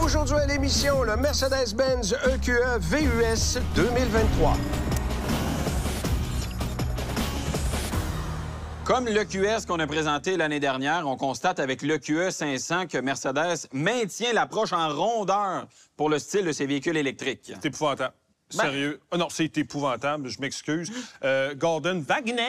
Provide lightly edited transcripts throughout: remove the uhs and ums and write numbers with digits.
Aujourd'hui à l'émission, le Mercedes-Benz EQE VUS 2023. Comme l'EQS qu'on a présenté l'année dernière, on constate avec l'EQE 500 que Mercedes maintient l'approche en rondeur pour le style de ses véhicules électriques. C'est épouvantable. Sérieux? Non, c'est épouvantable, je m'excuse. Gordon Wagner,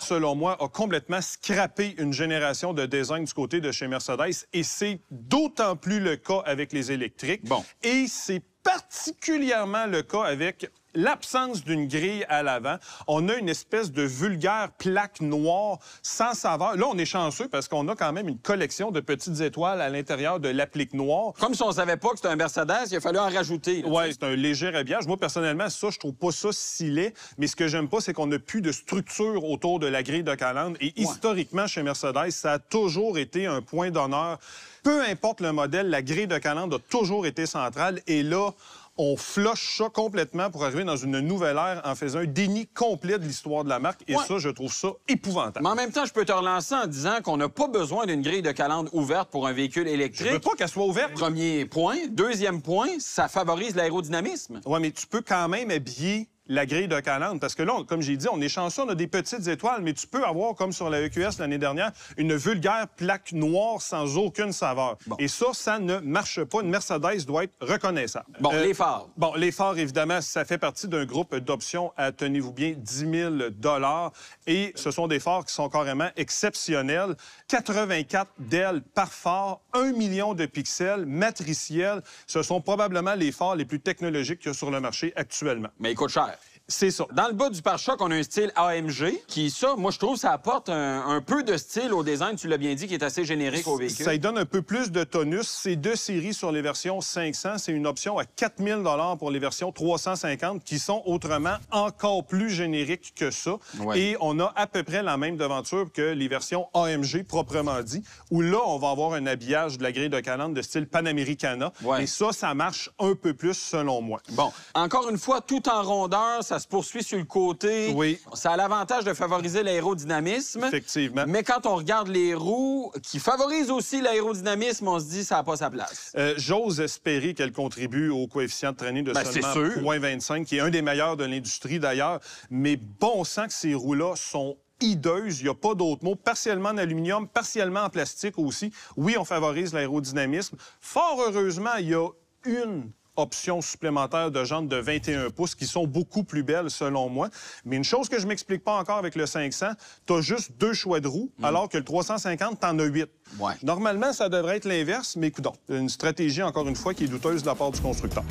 selon moi, a complètement scrappé une génération de design du côté de chez Mercedes et c'est d'autant plus le cas avec les électriques. Bon. Et c'est particulièrement le cas avec l'absence d'une grille à l'avant. On a une espèce de vulgaire plaque noire sans saveur. Là, on est chanceux parce qu'on a quand même une collection de petites étoiles à l'intérieur de l'applique noire. Comme si on savait pas que c'était un Mercedes, il a fallu en rajouter. Oui, c'est un léger habillage. Moi, personnellement, ça, je trouve pas ça si laid. Mais ce que j'aime pas, c'est qu'on n'a plus de structure autour de la grille de calandre. Et historiquement, chez Mercedes, ça a toujours été un point d'honneur. Peu importe le modèle, la grille de calandre a toujours été centrale. Et là, on floche ça complètement pour arriver dans une nouvelle ère en faisant un déni complet de l'histoire de la marque. Et ça, je trouve ça épouvantable. Mais en même temps, je peux te relancer en disant qu'on n'a pas besoin d'une grille de calandre ouverte pour un véhicule électrique. Je veux pas qu'elle soit ouverte. Premier point. Deuxième point, ça favorise l'aérodynamisme. Oui, mais tu peux quand même habiller la grille de calandre. Parce que là, comme j'ai dit, on est chanceux, on a des petites étoiles, mais tu peux avoir, comme sur la EQS l'année dernière, une vulgaire plaque noire sans aucune saveur. Bon. Et ça ne marche pas. Une Mercedes doit être reconnaissable. Bon, les phares. Bon, les phares, évidemment, ça fait partie d'un groupe d'options à, tenez-vous bien, 10 000 $. Et ce sont des phares qui sont carrément exceptionnels. 84 d'ailes par phare, 1 million de pixels, matriciels. Ce sont probablement les phares les plus technologiques qu'il y a sur le marché actuellement. Mais ils coûtent cher. C'est ça. Dans le bas du pare-choc, on a un style AMG qui, ça, moi, je trouve, ça apporte un peu de style au design, tu l'as bien dit, qui est assez générique au véhicule. Ça lui donne un peu plus de tonus. C'est 2 séries sur les versions 500. C'est une option à 4 000 $ pour les versions 350 qui sont autrement encore plus génériques que ça. Ouais. Et on a à peu près la même devanture que les versions AMG proprement dit, où là, on va avoir un habillage de la grille de calandre de style Panamericana. Ouais. Et ça marche un peu plus selon moi. Bon, encore une fois, tout en rondeur, ça se poursuit sur le côté. Oui. Ça a l'avantage de favoriser l'aérodynamisme. Effectivement. Mais quand on regarde les roues, qui favorisent aussi l'aérodynamisme, on se dit que ça n'a pas sa place. J'ose espérer qu'elle contribue au coefficient de traînée de seulement 0,25, qui est un des meilleurs de l'industrie d'ailleurs. Mais bon sang que ces roues-là sont hideuses, il n'y a pas d'autre mot. Partiellement en aluminium, partiellement en plastique aussi. Oui, on favorise l'aérodynamisme. Fort heureusement, il y a une options supplémentaires de jantes de 21 pouces qui sont beaucoup plus belles, selon moi. Mais une chose que je m'explique pas encore avec le 500, tu as juste 2 choix de roues, alors que le 350, tu en as 8. Ouais. Normalement, ça devrait être l'inverse, mais coudonc, une stratégie, encore une fois, qui est douteuse de la part du constructeur.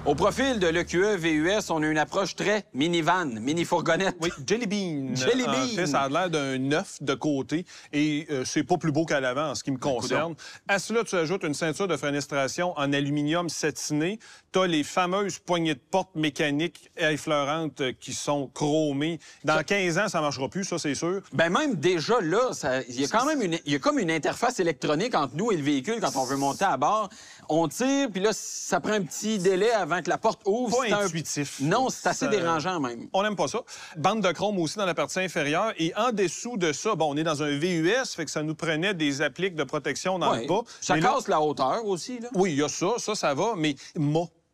Au profil de l'EQE VUS, on a une approche très minivan, mini-fourgonnette. Oui, Jelly Bean. Jelly En Bean. fait, ça a l'air d'un œuf de côté et c'est pas plus beau qu'à l'avant en ce qui me concerne. À cela, tu ajoutes une ceinture de fenestration en aluminium satiné. Tu as les fameuses poignées de porte mécaniques effleurantes qui sont chromées. Dans 15 ans, ça marchera plus, ça, c'est sûr. Ben même déjà là, il y a quand même il y a comme une interface électronique entre nous et le véhicule quand on veut monter à bord. On tire, puis là, ça prend un petit délai avant que la porte ouvre. Pas intuitif. Non, c'est assez dérangeant même. On n'aime pas ça. Bande de chrome aussi dans la partie inférieure. Et en dessous de ça, bon, on est dans un VUS, fait que ça nous prenait des appliques de protection dans le bas. Ça casse la hauteur aussi, là. Oui, il y a ça. Ça va. Mais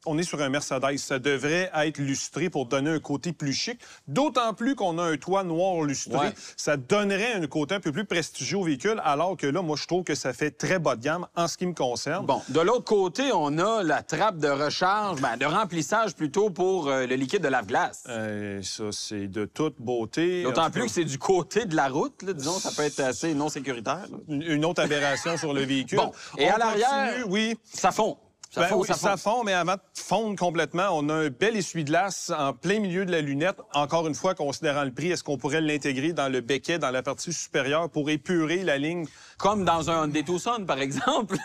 on est sur un Mercedes. Ça devrait être lustré pour donner un côté plus chic. D'autant plus qu'on a un toit noir lustré. Ouais. Ça donnerait un côté un peu plus prestigieux au véhicule, alors que là, moi, je trouve que ça fait très bas de gamme en ce qui me concerne. Bon, de l'autre côté, on a la trappe de recharge, de remplissage plutôt pour le liquide de lave-glace. Ça, c'est de toute beauté. D'autant plus que c'est du côté de la route, là, disons, ça peut être assez non sécuritaire. Une autre aberration sur le véhicule. Bon, et à l'arrière, oui, ça fond. Ça fond, mais avant de fondre complètement, on a un bel essuie-glace en plein milieu de la lunette. Encore une fois, considérant le prix, est-ce qu'on pourrait l'intégrer dans le becquet, dans la partie supérieure, pour épurer la ligne? Comme dans un Hyundai Tucson, par exemple.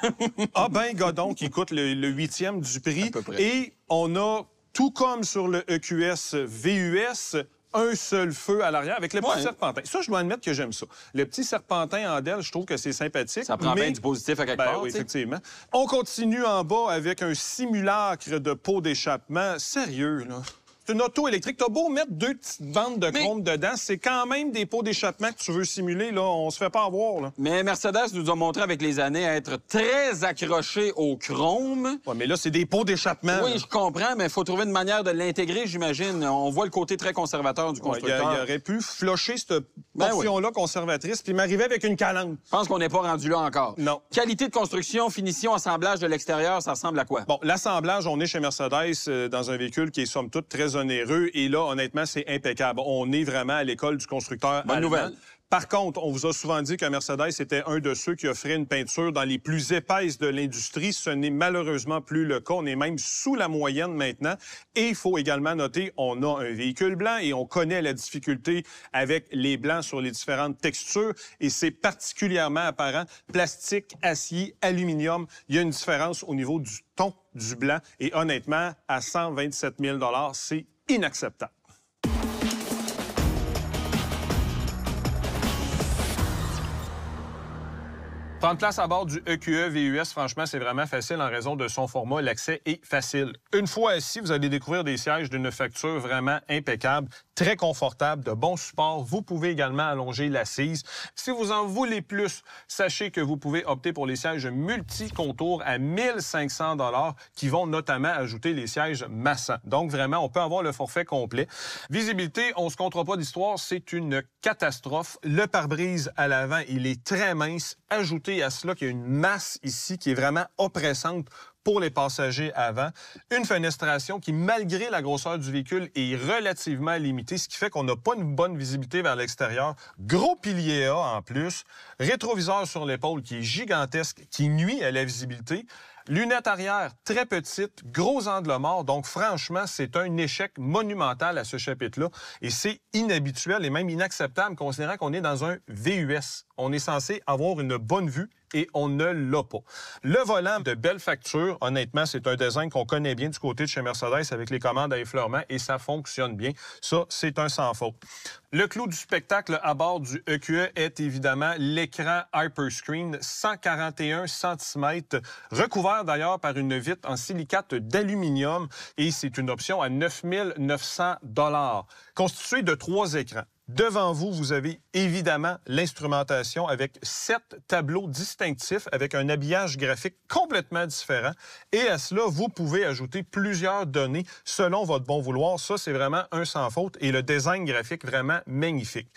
Ah ben, godon, qui coûte le 8e du prix. À peu près. Et on a, tout comme sur le EQS VUS, un seul feu à l'arrière avec le petit serpentin. Ça, je dois admettre que j'aime ça. Le petit serpentin en DEL, je trouve que c'est sympathique. Ça prend bien du positif à quelque part. Oui, effectivement. On continue en bas avec un simulacre de pot d'échappement. Sérieux, là? C'est une auto électrique. T'as beau mettre 2 petites bandes de chrome dedans, c'est quand même des pots d'échappement que tu veux simuler. Là, on se fait pas avoir. Là. Mais Mercedes nous a montré avec les années être très accroché au chrome. Ouais, mais là, c'est des pots d'échappement. Oui, je comprends, mais il faut trouver une manière de l'intégrer, j'imagine. On voit le côté très conservateur du constructeur. Il aurait pu flusher cette portion-là conservatrice puis m'arriver avec une calandre. Je pense qu'on n'est pas rendu là encore. Non. Qualité de construction, finition, assemblage de l'extérieur, ça ressemble à quoi? Bon, l'assemblage, on est chez Mercedes dans un véhicule qui est somme toute très onéreux. Et là, honnêtement, c'est impeccable. On est vraiment à l'école du constructeur Bonne allemand. nouvelle. Par contre, on vous a souvent dit que Mercedes était un de ceux qui offrait une peinture dans les plus épaisses de l'industrie. Ce n'est malheureusement plus le cas. On est même sous la moyenne maintenant. Et il faut également noter, on a un véhicule blanc et on connaît la difficulté avec les blancs sur les différentes textures. Et c'est particulièrement apparent. Plastique, acier, aluminium, il y a une différence au niveau du ton du blanc. Et honnêtement, à 127 000 $, c'est inacceptable. Prendre place à bord du EQE VUS, franchement, c'est vraiment facile en raison de son format. L'accès est facile. Une fois assis, vous allez découvrir des sièges d'une facture vraiment impeccable, très confortable, de bon support. Vous pouvez également allonger l'assise. Si vous en voulez plus, sachez que vous pouvez opter pour les sièges multi-contours à 1 500 $ qui vont notamment ajouter les sièges massants. Donc, vraiment, on peut avoir le forfait complet. Visibilité, on se comptera pas d'histoire, c'est une catastrophe. Le pare-brise à l'avant, il est très mince. Ajoutez à cela qu'il y a une masse ici qui est vraiment oppressante pour les passagers avant. Une fenestration qui, malgré la grosseur du véhicule, est relativement limitée, ce qui fait qu'on n'a pas une bonne visibilité vers l'extérieur. Gros pilier A en plus. Rétroviseur sur l'épaule qui est gigantesque, qui nuit à la visibilité. Lunettes arrière très petites, gros angle mort. Donc, franchement, c'est un échec monumental à ce chapitre-là. Et c'est inhabituel et même inacceptable, considérant qu'on est dans un VUS. On est censé avoir une bonne vue et on ne l'a pas. Le volant de belle facture, honnêtement, c'est un design qu'on connaît bien du côté de chez Mercedes avec les commandes à effleurement et ça fonctionne bien. Ça, c'est un sans faute. Le clou du spectacle à bord du EQE est évidemment l'écran Hyperscreen, 141 cm, recouvert d'ailleurs par une vitre en silicate d'aluminium et c'est une option à 9 900 $, constituée de 3 écrans. Devant vous, vous avez évidemment l'instrumentation avec 7 tableaux distinctifs avec un habillage graphique complètement différent. Et à cela, vous pouvez ajouter plusieurs données selon votre bon vouloir. Ça, c'est vraiment un sans faute et le design graphique vraiment magnifique.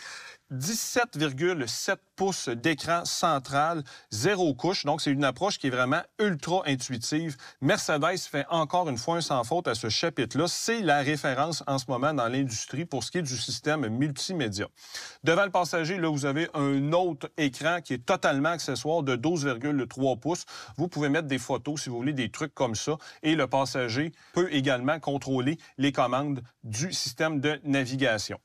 17,7 pouces d'écran central, 0 couche. Donc, c'est une approche qui est vraiment ultra intuitive. Mercedes fait encore une fois un sans faute à ce chapitre-là. C'est la référence en ce moment dans l'industrie pour ce qui est du système multimédia. Devant le passager, là, vous avez un autre écran qui est totalement accessoire de 12,3 pouces. Vous pouvez mettre des photos si vous voulez, des trucs comme ça. Et le passager peut également contrôler les commandes du système de navigation.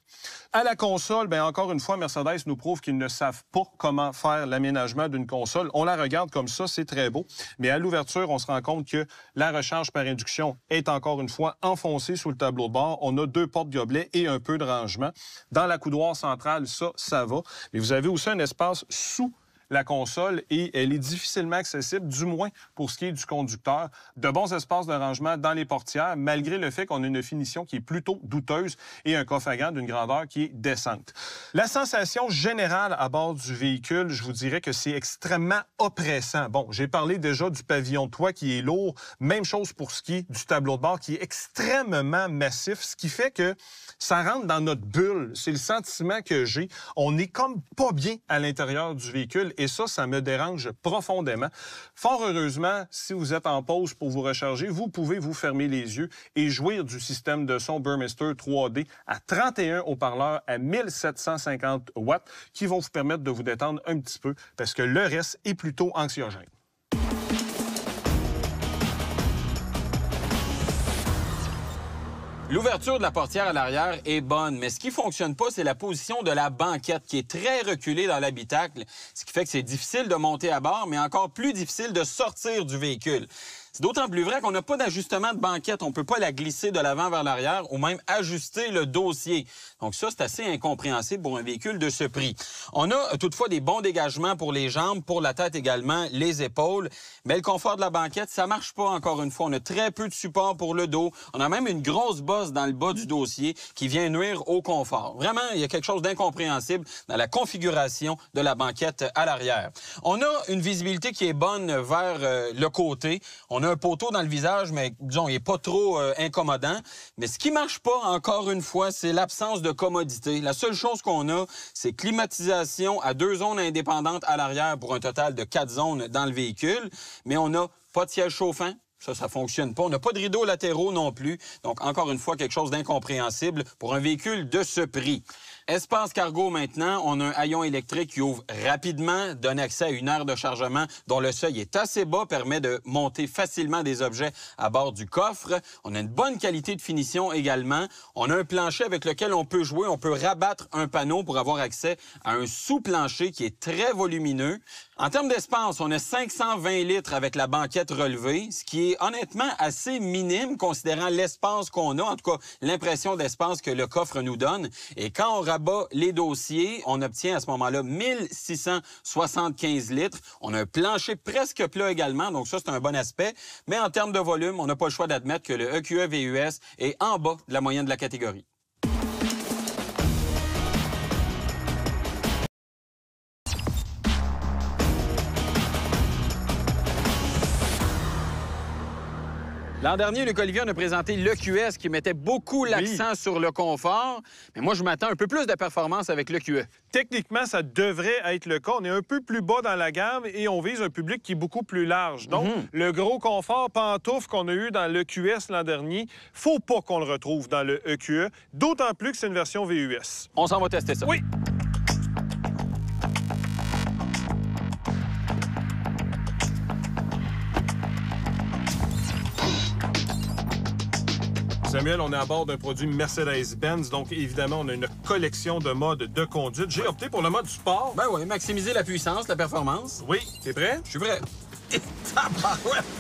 À la console, bien, encore une fois, Mercedes nous prouve qu'ils ne savent pas comment faire l'aménagement d'une console. On la regarde comme ça, c'est très beau. Mais à l'ouverture, on se rend compte que la recharge par induction est encore une fois enfoncée sous le tableau de bord. On a 2 porte-gobelets et un peu de rangement. Dans la coudoir centrale, ça va. Mais vous avez aussi un espace sous la console et elle est difficilement accessible, du moins pour ce qui est du conducteur. De bons espaces de rangement dans les portières, malgré le fait qu'on a une finition qui est plutôt douteuse et un coffre à gants d'une grandeur qui est décente. La sensation générale à bord du véhicule, je vous dirais que c'est extrêmement oppressant. Bon, j'ai parlé déjà du pavillon de toit qui est lourd. Même chose pour ce qui est du tableau de bord qui est extrêmement massif, ce qui fait que ça rentre dans notre bulle. C'est le sentiment que j'ai. On n'est comme pas bien à l'intérieur du véhicule et ça me dérange profondément. Fort heureusement, si vous êtes en pause pour vous recharger, vous pouvez vous fermer les yeux et jouir du système de son Burmester 3D à 31 haut-parleurs à 1750 watts qui vont vous permettre de vous détendre un petit peu parce que le reste est plutôt anxiogène. L'ouverture de la portière à l'arrière est bonne, mais ce qui ne fonctionne pas, c'est la position de la banquette qui est très reculée dans l'habitacle, ce qui fait que c'est difficile de monter à bord, mais encore plus difficile de sortir du véhicule. C'est d'autant plus vrai qu'on n'a pas d'ajustement de banquette. On ne peut pas la glisser de l'avant vers l'arrière ou même ajuster le dossier. Donc ça, c'est assez incompréhensible pour un véhicule de ce prix. On a toutefois des bons dégagements pour les jambes, pour la tête également, les épaules. Mais le confort de la banquette, ça marche pas encore une fois. On a très peu de support pour le dos. On a même une grosse bosse dans le bas du dossier qui vient nuire au confort. Vraiment, il y a quelque chose d'incompréhensible dans la configuration de la banquette à l'arrière. On a une visibilité qui est bonne vers le côté. On a un poteau dans le visage, mais disons, il n'est pas trop incommodant. Mais ce qui marche pas, encore une fois, c'est l'absence de commodité. La seule chose qu'on a, c'est climatisation à 2 zones indépendantes à l'arrière pour un total de 4 zones dans le véhicule. Mais on n'a pas de siège chauffant. Ça fonctionne pas. On n'a pas de rideaux latéraux non plus. Donc, encore une fois, quelque chose d'incompréhensible pour un véhicule de ce prix. Espace cargo maintenant, on a un haillon électrique qui ouvre rapidement, donne accès à une aire de chargement dont le seuil est assez bas, permet de monter facilement des objets à bord du coffre. On a une bonne qualité de finition également. On a un plancher avec lequel on peut jouer. On peut rabattre un panneau pour avoir accès à un sous-plancher qui est très volumineux. En termes d'espace, on a 520 litres avec la banquette relevée, ce qui est honnêtement assez minime considérant l'espace qu'on a, en tout cas l'impression d'espace que le coffre nous donne. Et quand on rabat les dossiers, on obtient à ce moment-là 1675 litres. On a un plancher presque plat également, donc ça, c'est un bon aspect. Mais en termes de volume, on n'a pas le choix d'admettre que le EQE VUS est en bas de la moyenne de la catégorie. L'an dernier, Luc Olivier, on a présenté l'EQS qui mettait beaucoup l'accent sur le confort. Mais moi, je m'attends un peu plus de performance avec l'EQE. Techniquement, ça devrait être le cas. On est un peu plus bas dans la gamme et on vise un public qui est beaucoup plus large. Donc, le gros confort pantoufle qu'on a eu dans l'EQS l'an dernier, faut pas qu'on le retrouve dans le EQE, d'autant plus que c'est une version VUS. On s'en va tester ça. Oui. Samuel, on est à bord d'un produit Mercedes-Benz, donc évidemment, on a une collection de modes de conduite. J'ai opté pour le mode sport. Ben oui, maximiser la puissance, la performance. Oui, t'es prêt? Je suis prêt.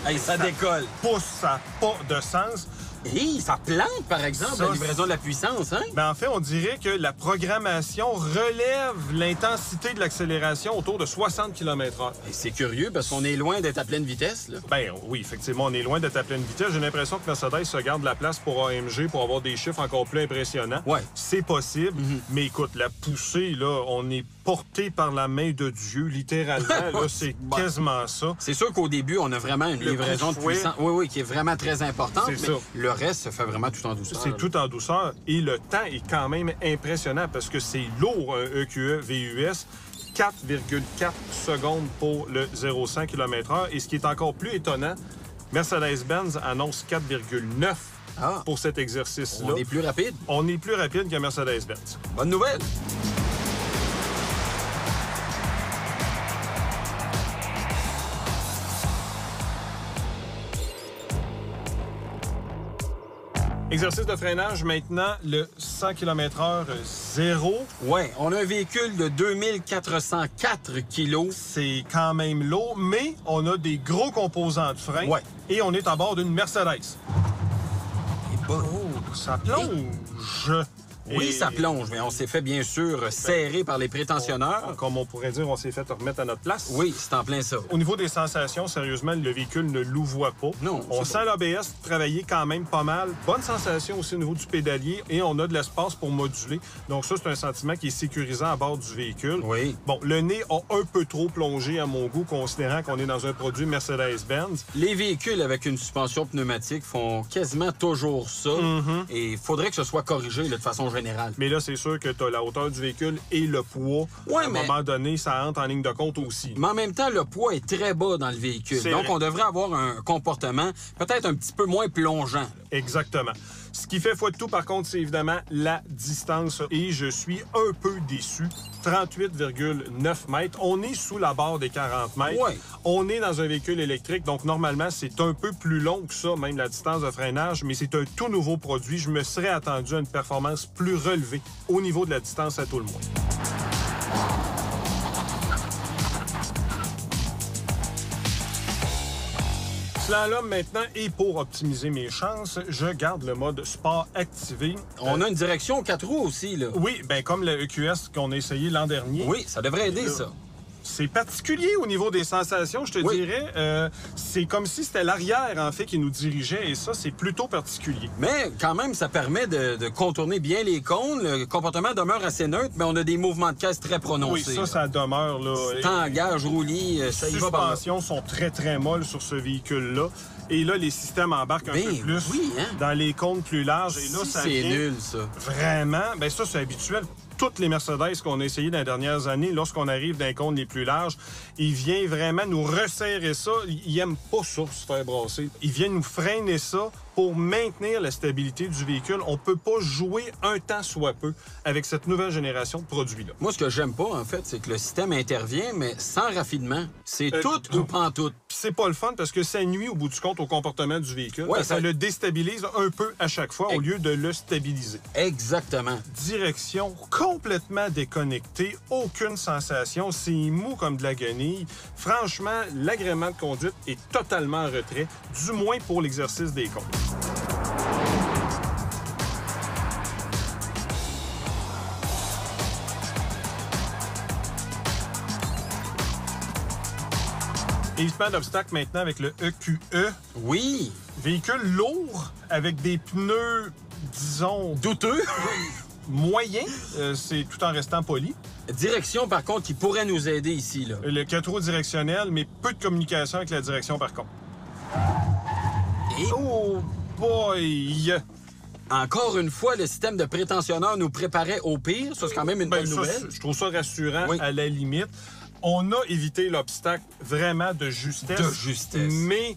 Hey, ça décolle. Pousse, ça n'a pas de sens. Hey, ça plante, par exemple, la livraison de la puissance, hein? Ben, en fait, on dirait que la programmation relève l'intensité de l'accélération autour de 60 km/h. C'est curieux parce qu'on est loin d'être à pleine vitesse, là. Ben oui, effectivement, on est loin d'être à pleine vitesse. J'ai l'impression que Mercedes se garde la place pour AMG pour avoir des chiffres encore plus impressionnants. Ouais. C'est possible, mais écoute, la poussée, là, on est porté par la main de Dieu, littéralement. Là, c'est quasiment ça. C'est sûr qu'au début, on a vraiment une livraison de puissance. Oui, qui est vraiment très importante. C'est ça. Le reste se fait vraiment tout en douceur. C'est tout en douceur. Et le temps est quand même impressionnant parce que c'est lourd, un EQE VUS. 4,4 secondes pour le 0-100 km/h. Et ce qui est encore plus étonnant, Mercedes-Benz annonce 4,9 pour cet exercice-là. On est plus rapide? On est plus rapide que Mercedes-Benz. Bonne nouvelle! Exercice de freinage, maintenant, le 100 km/h 0. Oui, on a un véhicule de 2404 kilos. C'est quand même lourd, mais on a des gros composants de frein. Ouais. Et on est à bord d'une Mercedes. Et bon. Oh, ça plonge! Oui, ça plonge, mais on s'est fait, bien sûr, serrer par les prétentionneurs. Comme on pourrait dire, on s'est fait remettre à notre place. Oui, c'est en plein ça. Au niveau des sensations, sérieusement, le véhicule ne louvoie pas. Non. On sent l'ABS travailler quand même pas mal. Bonne sensation aussi au niveau du pédalier et on a de l'espace pour moduler. Donc ça, c'est un sentiment qui est sécurisant à bord du véhicule. Oui. Bon, le nez a un peu trop plongé à mon goût, considérant qu'on est dans un produit Mercedes-Benz. Les véhicules avec une suspension pneumatique font quasiment toujours ça. Et il faudrait que ce soit corrigé là, de façon générale. Mais là, c'est sûr que tu as la hauteur du véhicule et le poids. Ouais, à un moment donné, ça entre en ligne de compte aussi. Mais en même temps, le poids est très bas dans le véhicule. Donc, on devrait avoir un comportement peut-être un petit peu moins plongeant. Exactement. Ce qui fait foi de tout, par contre, c'est évidemment la distance. Et je suis un peu déçu. 38,9 mètres. On est sous la barre des 40 mètres. Ouais. On est dans un véhicule électrique, donc normalement, c'est un peu plus long que ça, même la distance de freinage, mais c'est un tout nouveau produit. Je me serais attendu à une performance plus relevée au niveau de la distance à tout le monde. Slalom maintenant, et pour optimiser mes chances, je garde le mode sport activé. On a une direction 4 roues aussi, là. Oui, bien comme le EQS qu'on a essayé l'an dernier. Oui, ça devrait aider, ça. C'est particulier au niveau des sensations, je te dirais. C'est comme si c'était l'arrière, en fait, qui nous dirigeait, et ça, c'est plutôt particulier. Mais quand même, ça permet de contourner bien les cônes. Le comportement demeure assez neutre, mais on a des mouvements de caisse très prononcés. Oui, ça demeure, là. Tangage, roulis, ça y va. Les suspensions sont très, très molles sur ce véhicule-là. Et là, les systèmes embarquent un peu plus dans les cônes plus larges. Et là, c'est nul, ça. Vraiment, bien ça, c'est habituel. Toutes les Mercedes qu'on a essayées dans les dernières années, lorsqu'on arrive dans les cônes les plus larges, il vient vraiment nous resserrer ça. Il n'aime pas ça, se faire brasser. Il vient nous freiner ça pour maintenir la stabilité du véhicule. On ne peut pas jouer un temps soit peu avec cette nouvelle génération de produits-là. Moi, ce que j'aime pas, en fait, c'est que le système intervient, mais sans raffinement. C'est tout ou pantoute. Puis c'est pas le fun parce que ça nuit, au bout du compte, au comportement du véhicule. Ouais, ça le déstabilise un peu à chaque fois au lieu de le stabiliser. Exactement. Direction complètement déconnectée, aucune sensation, c'est mou comme de la guenille. Franchement, l'agrément de conduite est totalement en retrait, du moins pour l'exercice des cônes. Évitement d'obstacles maintenant avec le EQE. Oui. Véhicule lourd avec des pneus, disons... douteux. Moyen, c'est tout en restant poli. Direction, par contre, qui pourrait nous aider ici, là. Le 4 roues directionnel, mais peu de communication avec la direction, par contre. Et... Oh boy! Encore une fois, le système de prétentionneur nous préparait au pire. Ça, c'est quand même une bonne nouvelle. Je trouve ça rassurant à la limite. On a évité l'obstacle vraiment de justesse. De justesse. Mais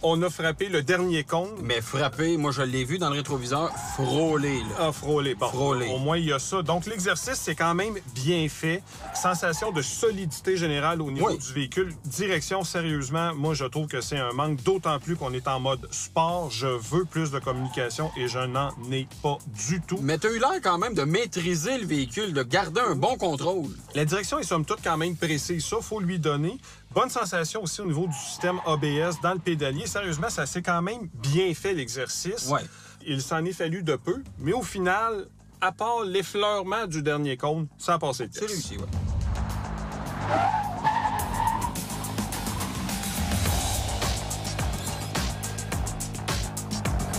on a frappé le dernier cône. Mais frappé, moi, je l'ai vu dans le rétroviseur, frôlé, là. Ah, frôlé, bon. Frôlé. Au moins, il y a ça. Donc, l'exercice, c'est quand même bien fait. Sensation de solidité générale au niveau du véhicule. Direction, sérieusement, moi, je trouve que c'est un manque, d'autant plus qu'on est en mode sport. Je veux plus de communication et je n'en ai pas du tout. Mais tu as eu l'air quand même de maîtriser le véhicule, de garder un bon contrôle. La direction est somme toute quand même précise. Ça, faut lui donner. Bonne sensation aussi au niveau du système ABS dans le pédalier. Sérieusement, ça s'est quand même bien fait, l'exercice. Ouais. Il s'en est fallu de peu, mais au final, à part l'effleurement du dernier cône, ça a passé le test. C'est réussi, oui.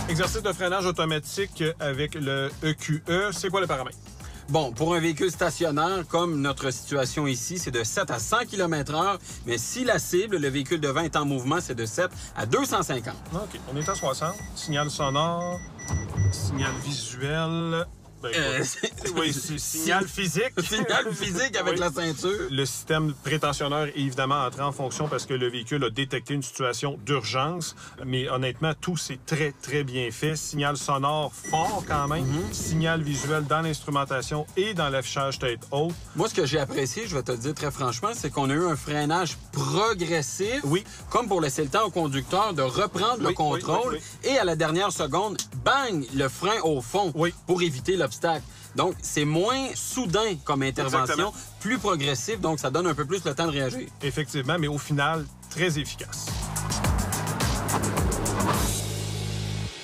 Exercice de freinage automatique avec le EQE. C'est quoi le paramètre? Bon, pour un véhicule stationnaire, comme notre situation ici, c'est de 7 à 100 km/h. Mais si la cible, le véhicule devant est en mouvement, c'est de 7 à 250. OK, on est à 60. Signal sonore, signal visuel... oui, c'est signal physique. Signal physique avec la ceinture. Le système prétentionneur est évidemment entré en fonction parce que le véhicule a détecté une situation d'urgence. Mais honnêtement, tout c'est très, très bien fait. Signal sonore fort quand même. Signal visuel dans l'instrumentation et dans l'affichage tête haute. Moi, ce que j'ai apprécié, je vais te le dire très franchement, c'est qu'on a eu un freinage progressif. Oui. Comme pour laisser le temps au conducteur de reprendre le contrôle. Et à la dernière seconde, bang, le frein au fond pour éviter l'obstacle. Donc, c'est moins soudain comme intervention, plus progressif, donc ça donne un peu plus le temps de réagir. Effectivement, mais au final, très efficace.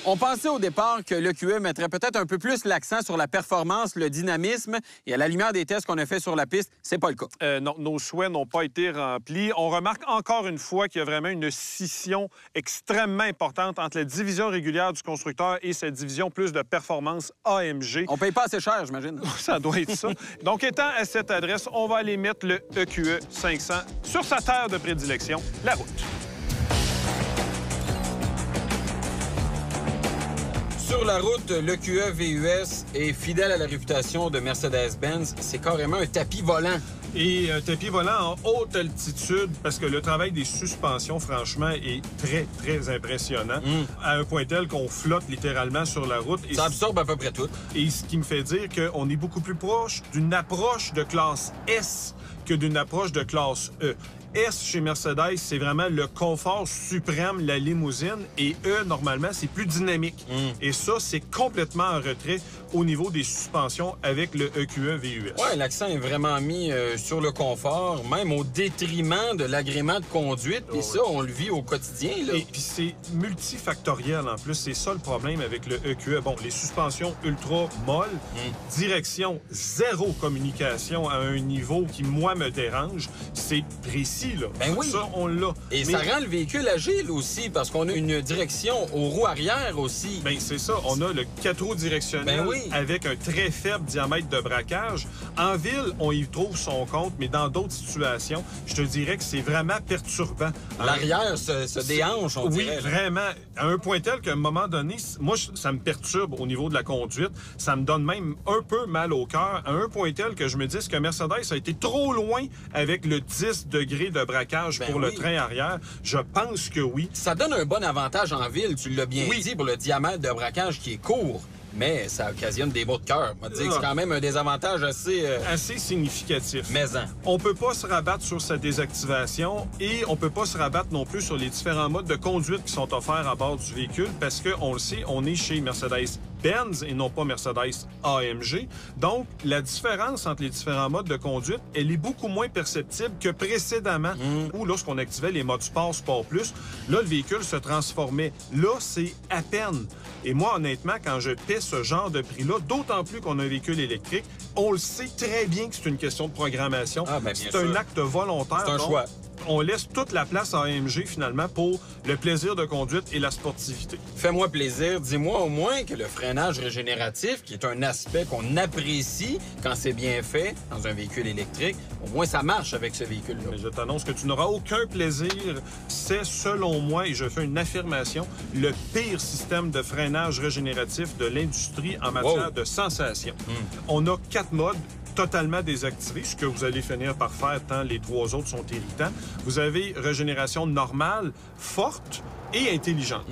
On pensait au départ que l'EQE mettrait peut-être un peu plus l'accent sur la performance, le dynamisme, et à la lumière des tests qu'on a fait sur la piste, c'est pas le cas. Non, nos souhaits n'ont pas été remplis. On remarque encore une fois qu'il y a vraiment une scission extrêmement importante entre la division régulière du constructeur et cette division plus de performance AMG. On paye pas assez cher, j'imagine. Ça doit être ça. Donc, étant à cette adresse, on va aller mettre le EQE 500 sur sa terre de prédilection, la route. Sur la route, l'EQE VUS est fidèle à la réputation de Mercedes-Benz. C'est carrément un tapis volant. Et un tapis volant en haute altitude, parce que le travail des suspensions, franchement, est très, très impressionnant. À un point tel qu'on flotte littéralement sur la route. Et ça absorbe à peu près tout. Et ce qui me fait dire qu'on est beaucoup plus proche d'une approche de classe S que d'une approche de classe E. S chez Mercedes, c'est vraiment le confort suprême, la limousine. Et E, normalement, c'est plus dynamique. Et ça, c'est complètement en retrait au niveau des suspensions avec le EQE VUS. Oui, l'accent est vraiment mis sur le confort, même au détriment de l'agrément de conduite. Puis ça, on le vit au quotidien. Là. Et puis c'est multifactoriel en plus. C'est ça le problème avec le EQE. Bon, les suspensions ultra molles, direction zéro communication à un niveau qui, moi, me dérange. C'est précis, là. Ben oui. Ça, on l'a. Et ça rend le véhicule agile aussi, parce qu'on a une direction aux roues arrière aussi. Bien, c'est ça. On a le 4 roues directionnel avec un très faible diamètre de braquage. En ville, on y trouve son compte, mais dans d'autres situations, je te dirais que c'est vraiment perturbant. L'arrière se déhanche, on dirait. Oui, vraiment. À un point tel qu'à un moment donné, moi, ça me perturbe au niveau de la conduite. Ça me donne même un peu mal au cœur. À un point tel que je me dis que Mercedes a été trop loin avec le 10 degrés de braquage pour le train arrière. Je pense que oui. Ça donne un bon avantage en ville, tu l'as bien dit, pour le diamètre de braquage qui est court. Mais ça occasionne des maux de cœur. On va dire que c'est quand même un désavantage assez significatif. Maison. On peut pas se rabattre sur sa désactivation et on peut pas se rabattre non plus sur les différents modes de conduite qui sont offerts à bord du véhicule parce que, on le sait, on est chez Mercedes-Benz et non pas Mercedes-AMG. Donc, la différence entre les différents modes de conduite, elle est beaucoup moins perceptible que précédemment où lorsqu'on activait les modes Sport, Sport Plus, là, le véhicule se transformait. Là, c'est à peine. Et moi, honnêtement, quand je paie ce genre de prix-là, d'autant plus qu'on a un véhicule électrique, on le sait très bien que c'est une question de programmation. C'est un acte volontaire. C'est un choix. On laisse toute la place à AMG, finalement, pour le plaisir de conduite et la sportivité. Fais-moi plaisir. Dis-moi au moins que le freinage régénératif, qui est un aspect qu'on apprécie quand c'est bien fait dans un véhicule électrique, au moins ça marche avec ce véhicule-là. Mais je t'annonce que tu n'auras aucun plaisir. C'est, selon moi, et je fais une affirmation, le pire système de freinage régénératif de l'industrie en matière de sensation. On a 4 modes totalement désactivé, ce que vous allez finir par faire tant les 3 autres sont irritants. Vous avez régénération normale, forte et intelligente.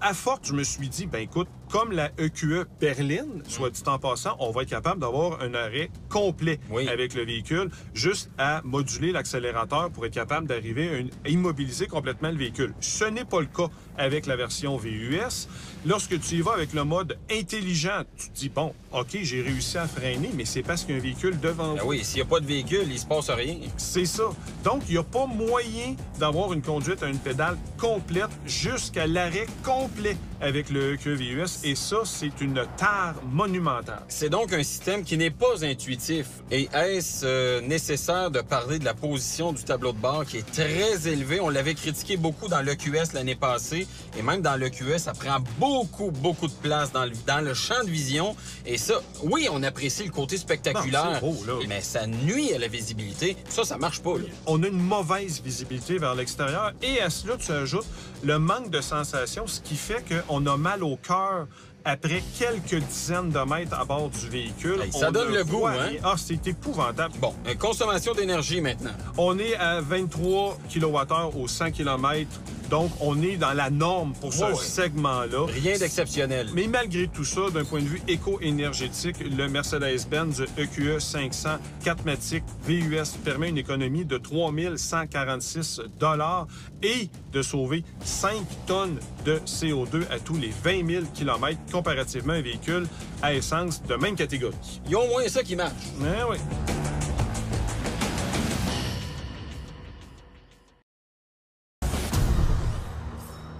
À forte, je me suis dit, ben écoute, comme la EQE berline, soit dit en passant, on va être capable d'avoir un arrêt complet avec le véhicule, juste à moduler l'accélérateur pour être capable d'arriver à immobiliser complètement le véhicule. Ce n'est pas le cas avec la version VUS. Lorsque tu y vas avec le mode intelligent, tu te dis, bon, OK, j'ai réussi à freiner, mais c'est parce qu'il y a un véhicule devant vous. Oui, s'il n'y a pas de véhicule, il se passe rien. C'est ça. Donc, il n'y a pas moyen d'avoir une conduite à une pédale complète jusqu'à l'arrêt complet avec le EQE VUS. Et ça, c'est une tare monumentale. C'est donc un système qui n'est pas intuitif. Et est-ce nécessaire de parler de la position du tableau de bord qui est très élevé? On l'avait critiqué beaucoup dans l'EQS l'année passée. Et même dans l'EQS, ça prend beaucoup de place dans le champ de vision. Et ça, oui, on apprécie le côté spectaculaire, mais ça nuit à la visibilité. Ça marche pas. Là. On a une mauvaise visibilité vers l'extérieur. Et à cela, tu ajoutes le manque de sensation, ce qui fait qu'on a mal au cœur après quelques dizaines de mètres à bord du véhicule. Ça donne le goût, hein? Ah, c'est épouvantable. Bon, consommation d'énergie maintenant. On est à 23 kWh au 100 km. Donc, on est dans la norme pour ce segment-là. Rien d'exceptionnel. Mais malgré tout ça, d'un point de vue éco-énergétique, le Mercedes-Benz EQE 500 4MATIC VUS permet une économie de 3 146 $ et de sauver 5 tonnes de CO2 à tous les 20 000 km comparativement à un véhicule à essence de même catégorie. Il y a au moins ça qui marche. Oui.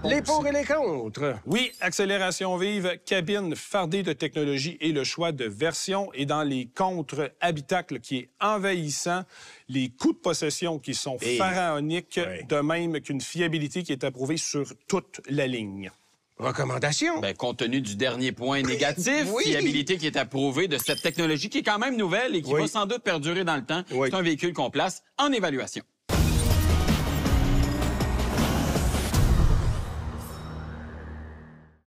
Les pour et les contre. Oui, accélération vive, cabine fardée de technologie et le choix de version. Et dans les contre, habitacle qui est envahissant, les coûts de possession qui sont pharaoniques, de même qu'une fiabilité qui est approuvée sur toute la ligne. Recommandation? Bien, compte tenu du dernier point négatif, fiabilité qui est approuvée de cette technologie qui est quand même nouvelle et qui va sans doute perdurer dans le temps, c'est un véhicule qu'on place en évaluation.